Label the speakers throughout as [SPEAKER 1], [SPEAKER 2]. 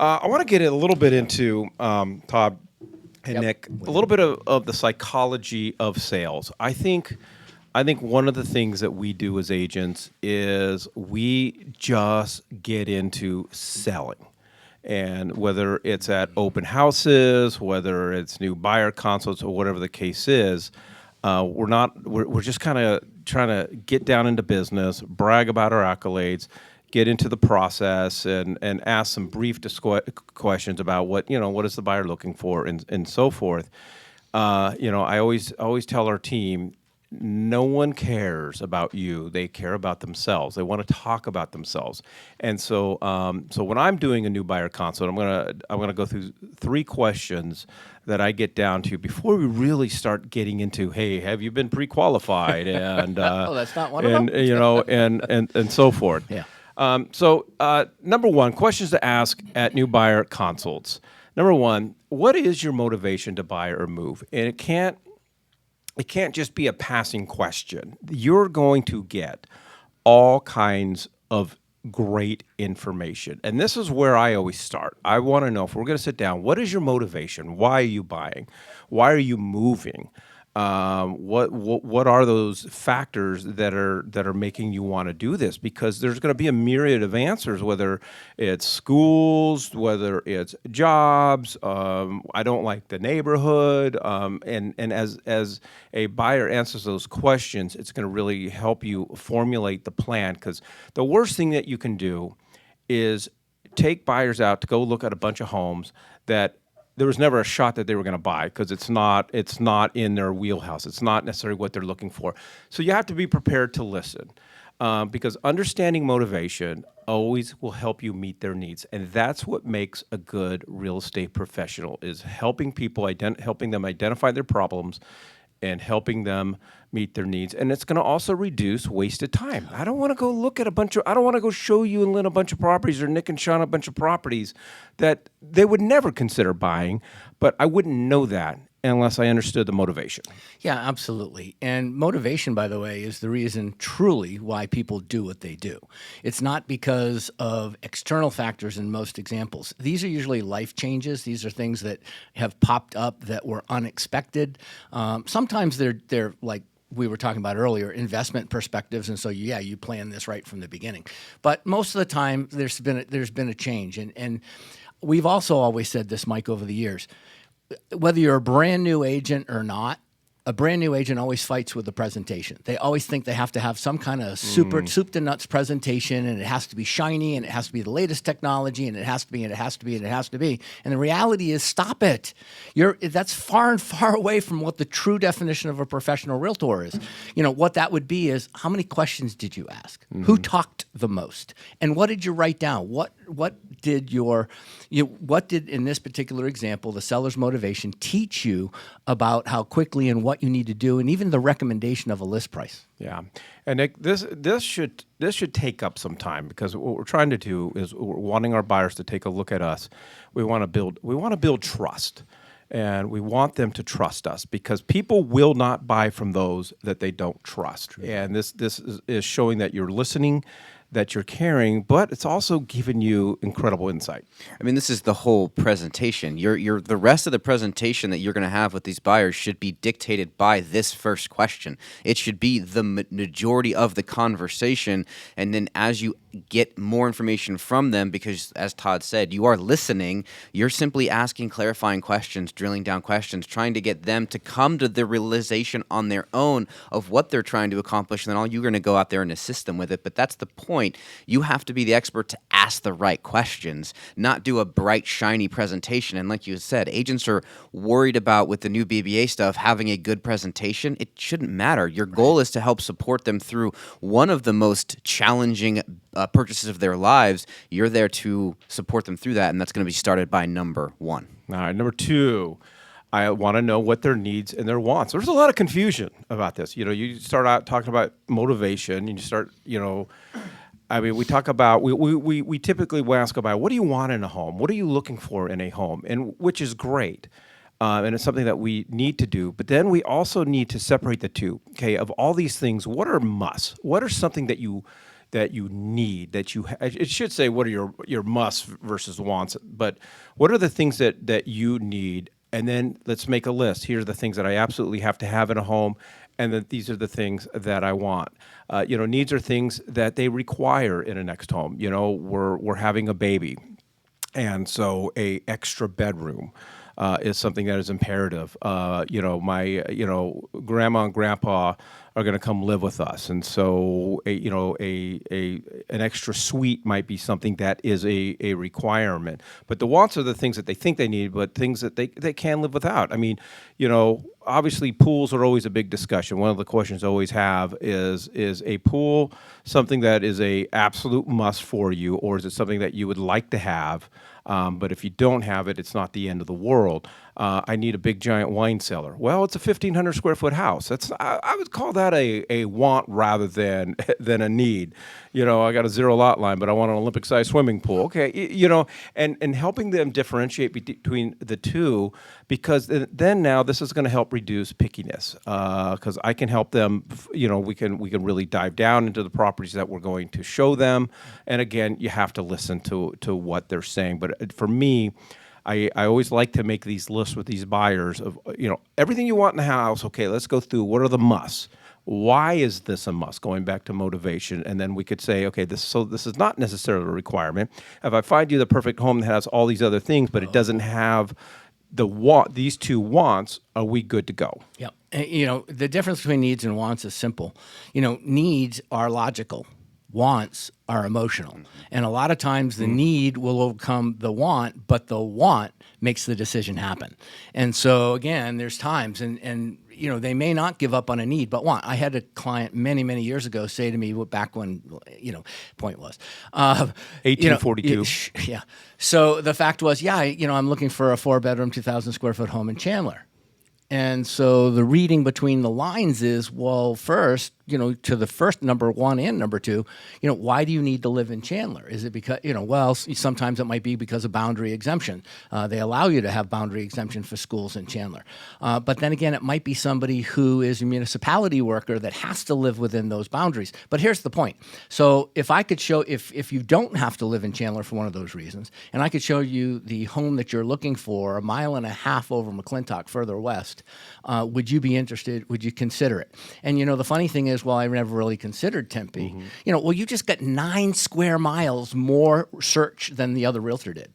[SPEAKER 1] I want to get a little bit into Todd and
[SPEAKER 2] Yep.
[SPEAKER 1] Nick, a little bit of the psychology of sales. I think one of the things that we do as agents is we just get into selling. And whether it's at open houses, whether it's new buyer consults, or whatever the case is, we're just kind of trying to get down into business, brag about our accolades, get into the process, and ask some brief questions about what is the buyer looking for, and so forth. I always tell our team, no one cares about you. They care about themselves. They want to talk about themselves. And so when I'm doing a new buyer consult, I'm gonna go through three questions that I get down to before we really start getting into, hey, have you been pre-qualified, and
[SPEAKER 2] Oh, that's not one of them?
[SPEAKER 1] and so forth.
[SPEAKER 2] Yeah.
[SPEAKER 1] Number one, questions to ask at new buyer consults. Number one, what is your motivation to buy or move? And it can't just be a passing question. You're going to get all kinds of great information. And this is where I always start. I want to know, if we're going to sit down, what is your motivation? Why are you buying? Why are you moving? What are those factors that are making you want to do this? Because there's going to be a myriad of answers, whether it's schools, whether it's jobs. I don't like the neighborhood, and as a buyer answers those questions, it's going to really help you formulate the plan. Because the worst thing that you can do is take buyers out to go look at a bunch of homes that there was never a shot that they were going to buy, because it's not in their wheelhouse. It's not necessarily what they're looking for. So you have to be prepared to listen, because understanding motivation always will help you meet their needs, and that's what makes a good real estate professional, is helping people helping them identify their problems and helping them meet their needs. And it's going to also reduce wasted time. I don't want to go look at I don't want to go show you and Lynn a bunch of properties, or Nick and Sean a bunch of properties that they would never consider buying, but I wouldn't know that unless I understood the motivation.
[SPEAKER 2] Yeah, absolutely. And motivation, by the way, is the reason truly why people do what they do. It's not because of external factors in most examples. These are usually life changes. These are things that have popped up that were unexpected. Sometimes they're like we were talking about earlier, investment perspectives, and so you plan this right from the beginning. But most of the time, there's been a change, and we've also always said this, Mike, over the years. Whether you're a brand new agent or not, a brand new agent always fights with the presentation. They always think they have to have some kind of soup to nuts presentation, and it has to be shiny, and it has to be the latest technology, and it has to be, and it has to be, and it has to be. And the reality is, stop it. That's far and far away from what the true definition of a professional realtor is. What that would be is, how many questions did you ask? Who talked the most? And what did you write down? What did in this particular example, the seller's motivation, teach you about how quickly and what you need to do, and even the recommendation of a list price?
[SPEAKER 1] Yeah, and Nick, this should take up some time, because what we're trying to do is we're wanting our buyers to take a look at us. We want to build trust, and we want them to trust us, because people will not buy from those that they don't trust. True. And this is showing that you're listening, that you're caring, but it's also giving you incredible insight.
[SPEAKER 3] I mean, this is the whole presentation. The rest of the presentation that you're going to have with these buyers should be dictated by this first question. It should be the majority of the conversation, and then as you get more information from them, because as Todd said, you are listening, you're simply asking clarifying questions, drilling down questions, trying to get them to come to the realization on their own of what they're trying to accomplish, and then all you're going to go out there and assist them with it. But that's the point. You have to be the expert to ask the right questions, not do a bright, shiny presentation. And like you said, agents are worried about, with the new BBA stuff, having a good presentation. It shouldn't matter. Your goal is to help support them through one of the most challenging purchases of their lives. You're there to support them through that, and that's going to be started by number one.
[SPEAKER 1] All right, number two, I want to know what their needs and their wants. There's a lot of confusion about this. You start out talking about motivation, and you start, we talk about, we typically ask about, what do you want in a home? What are you looking for in a home? And which is great. And it's something that we need to do. But then we also need to separate the two. Okay, of all these things, what are musts? What are something that you that you need, that it should say what are your musts versus wants, but what are the things that you need? And then let's make a list. Here are the things that I absolutely have to have in a home, and then these are the things that I want. Needs are things that they require in a next home. We're having a baby, and so a extra bedroom is something that is imperative. My grandma and grandpa are going to come live with us, and so an extra suite might be something that is a requirement. But the wants are the things that they think they need, but things that they can live without. I mean, obviously pools are always a big discussion. One of the questions I always have is a pool something that is a absolute must for you, or is it something that you would like to have? But if you don't have it, it's not the end of the world. I need a big giant wine cellar. Well, it's a 1,500 square foot house. I would call that a want rather than than a need. I got a zero lot line, but I want an Olympic sized swimming pool. Okay, and helping them differentiate between the two, because then now this is going to help reduce pickiness. Because I can help them. We can really dive down into the properties that we're going to show them. And again, you have to listen to what they're saying. But for me, I always like to make these lists with these buyers of, everything you want in the house. Okay, let's go through what are the musts. Why is this a must? Going back to motivation, and then we could say, okay, this is not necessarily a requirement. If I find you the perfect home that has all these other things, but it doesn't have these two wants, are we good to go?
[SPEAKER 2] Yep. The difference between needs and wants is simple. Needs are logical. Wants are emotional. And a lot of times the need will overcome the want, but the want makes the decision happen. And so again, there's times and they may not give up on a need, but want. I had a client many, many years ago say to me, back when, point was.
[SPEAKER 1] 1842.
[SPEAKER 2] Yeah. So the fact was, I'm looking for a 4-bedroom, 2,000 square foot home in Chandler. And so the reading between the lines is, well, first, to the first number one and number two, why do you need to live in Chandler? Is it because, sometimes it might be because of boundary exemption. They allow you to have boundary exemption for schools in Chandler. But then again, it might be somebody who is a municipality worker that has to live within those boundaries. But here's the point. So if I could show, if you don't have to live in Chandler for one of those reasons, and I could show you the home that you're looking for 1.5 miles over McClintock, further west, would you be interested? Would you consider it? And the funny thing is, well, I never really considered Tempe. Well, you just got 9 square miles more search than the other realtor did.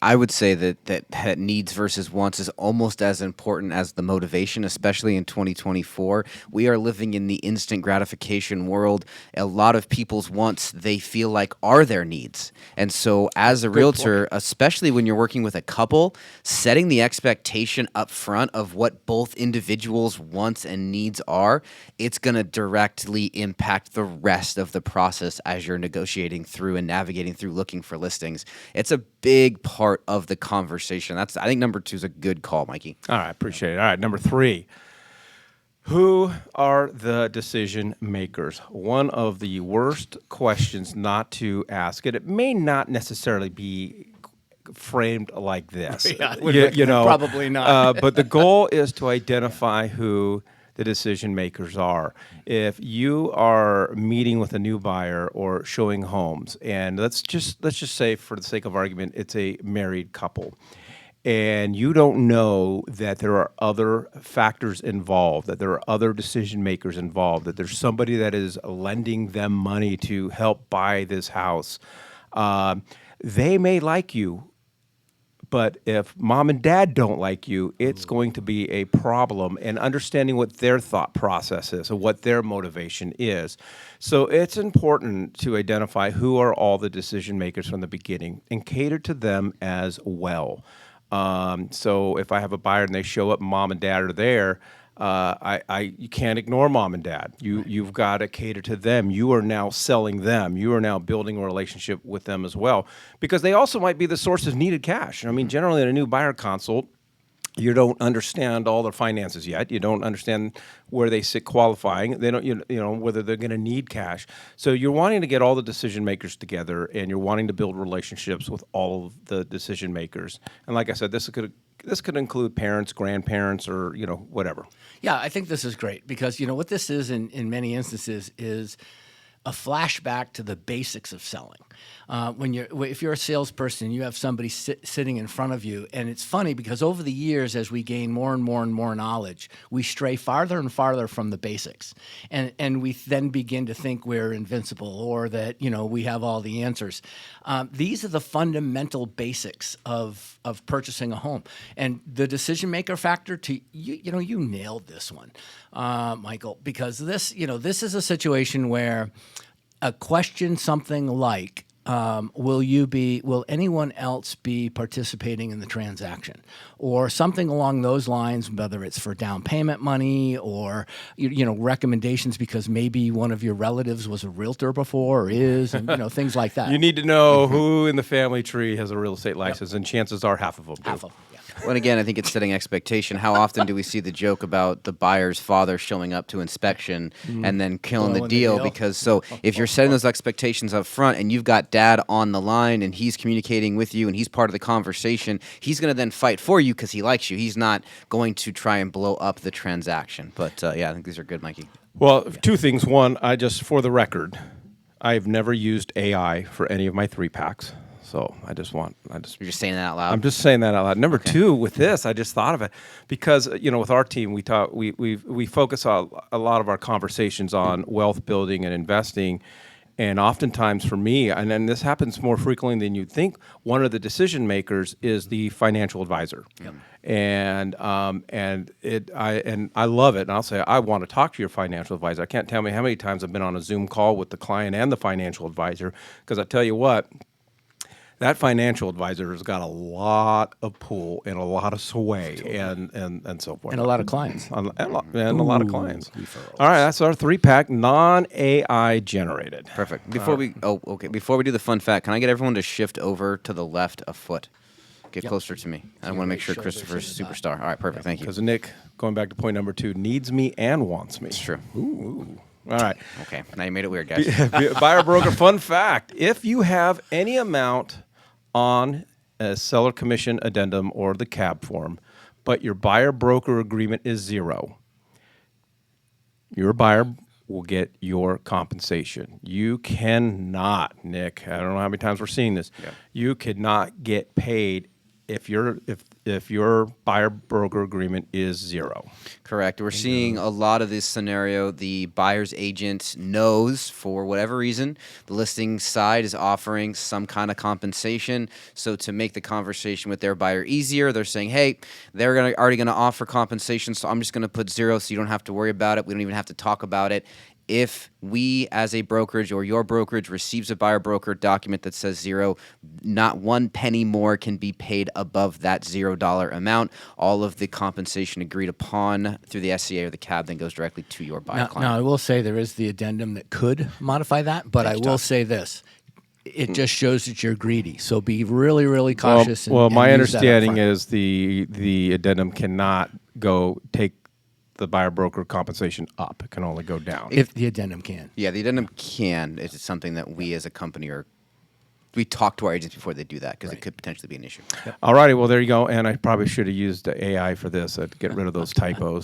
[SPEAKER 3] I would say that needs versus wants is almost as important as the motivation, especially in 2024. We are living in the instant gratification world. A lot of people's wants, they feel like are their needs. And so as a realtor, especially when you're working with a couple, setting the expectation up front of what both individuals' wants and needs are, it's going to directly impact the rest of the process as you're negotiating through and navigating through looking for listings. It's a big part of the conversation. I think number 2 is a good call, Mikey.
[SPEAKER 1] All right, appreciate it. All right, number 3. Who are the decision makers? One of the worst questions not to ask. It may not necessarily be framed like this.
[SPEAKER 2] Probably not.
[SPEAKER 1] But the goal is to identify who the decision makers are. If you are meeting with a new buyer or showing homes, and let's just say, for the sake of argument, it's a married couple, and you don't know that there are other factors involved, that there are other decision makers involved, that there's somebody that is lending them money to help buy this house, they may like you. But if mom and dad don't like you, it's going to be a problem, and understanding what their thought process is and what their motivation is. So it's important to identify who are all the decision makers from the beginning and cater to them as well. So if I have a buyer and they show up and mom and dad are there, you can't ignore mom and dad. You've got to cater to them. You are now selling them. You are now building a relationship with them as well, because they also might be the source of needed cash. I mean, generally in a new buyer consult, you don't understand all their finances yet. You don't understand where they sit qualifying. They don't, whether they're going to need cash. So you're wanting to get all the decision makers together, and you're wanting to build relationships with all of the decision makers. And like I said, this could include parents, grandparents, or whatever.
[SPEAKER 2] Yeah, I think this is great because what this is in many instances is a flashback to the basics of selling. If you're a salesperson, you have somebody sitting in front of you, and it's funny because over the years, as we gain more and more and more knowledge, we stray farther and farther from the basics, and we then begin to think we're invincible or that we have all the answers. These are the fundamental basics of purchasing a home, and the decision maker factor. You nailed this one, Michael, because this is a situation where a question something like, will anyone else be participating in the transaction, or something along those lines, whether it's for down payment money or recommendations because maybe one of your relatives was a realtor before or is, and things like that.
[SPEAKER 1] You need to know who in the family tree has a real estate license, and chances are half of them do.
[SPEAKER 2] Half of them, yeah.
[SPEAKER 3] Well, and again, I think it's setting expectation. How often do we see the joke about the buyer's father showing up to inspection and then killing the
[SPEAKER 2] Blowing the
[SPEAKER 3] deal?
[SPEAKER 2] deal.
[SPEAKER 3] Because if you're setting those expectations up front and you've got dad on the line and he's communicating with you and he's part of the conversation, he's going to then fight for you because he likes you. He's not going to try and blow up the transaction. But yeah, I think these are good, Mikey.
[SPEAKER 1] Well, two things. One, for the record, I've never used AI for any of my 3-packs. So
[SPEAKER 3] You're just saying that out loud.
[SPEAKER 1] I'm just saying that out loud. Number two, with this, I just thought of it because with our team, we focus a lot of our conversations on wealth building and investing, and oftentimes for me, and this happens more frequently than you'd think, one of the decision makers is the financial advisor. Yep. And I love it, and I'll say I want to talk to your financial advisor. I can't tell me how many times I've been on a Zoom call with the client and the financial advisor, because I tell you what. That financial advisor has got a lot of pull and a lot of sway and so forth.
[SPEAKER 2] And a lot of clients.
[SPEAKER 1] And a lot of clients. All right, that's our 3-pack, non-AI generated.
[SPEAKER 3] Perfect. Before we do the fun fact, can I get everyone to shift over to the left a foot? Get closer to me. I want to make sure Christopher's a superstar. All right, perfect. Thank you.
[SPEAKER 1] Because Nick, going back to point number 2, needs me and wants me.
[SPEAKER 3] It's true.
[SPEAKER 1] Ooh. All right.
[SPEAKER 3] Okay, now you made it weird, guys.
[SPEAKER 1] Buyer broker fun fact. If you have any amount on a seller commission addendum or the CAB form, but your buyer broker agreement is 0, your buyer will get your compensation. You cannot, Nick, I don't know how many times we're seeing this. Yeah. You could not get paid if your buyer broker agreement is 0.
[SPEAKER 3] Correct. We're seeing a lot of this scenario. The buyer's agent knows, for whatever reason, the listing side is offering some kind of compensation. So to make the conversation with their buyer easier, they're saying, hey, they're already going to offer compensation, so I'm just going to put 0 so you don't have to worry about it. We don't even have to talk about it. If we, as a brokerage or your brokerage, receives a buyer broker document that says 0, not 1 penny more can be paid above that $0 amount. All of the compensation agreed upon through the SCA or the CAB then goes directly to your buyer client.
[SPEAKER 2] Now, I will say there is the addendum that could modify that, but I will say this. It just shows that you're greedy. So be really, really cautious.
[SPEAKER 1] Well,
[SPEAKER 2] and
[SPEAKER 1] my
[SPEAKER 2] use that
[SPEAKER 1] understanding
[SPEAKER 2] upfront.
[SPEAKER 1] is the addendum cannot take the buyer broker compensation up. It can only go down.
[SPEAKER 2] If the addendum can.
[SPEAKER 3] Yeah, the addendum can. It's something that we as a company we talk to our agents before they do that because it could potentially be an issue.
[SPEAKER 1] All righty, well, there you go. And I probably should have used the AI for this to get rid of those typos.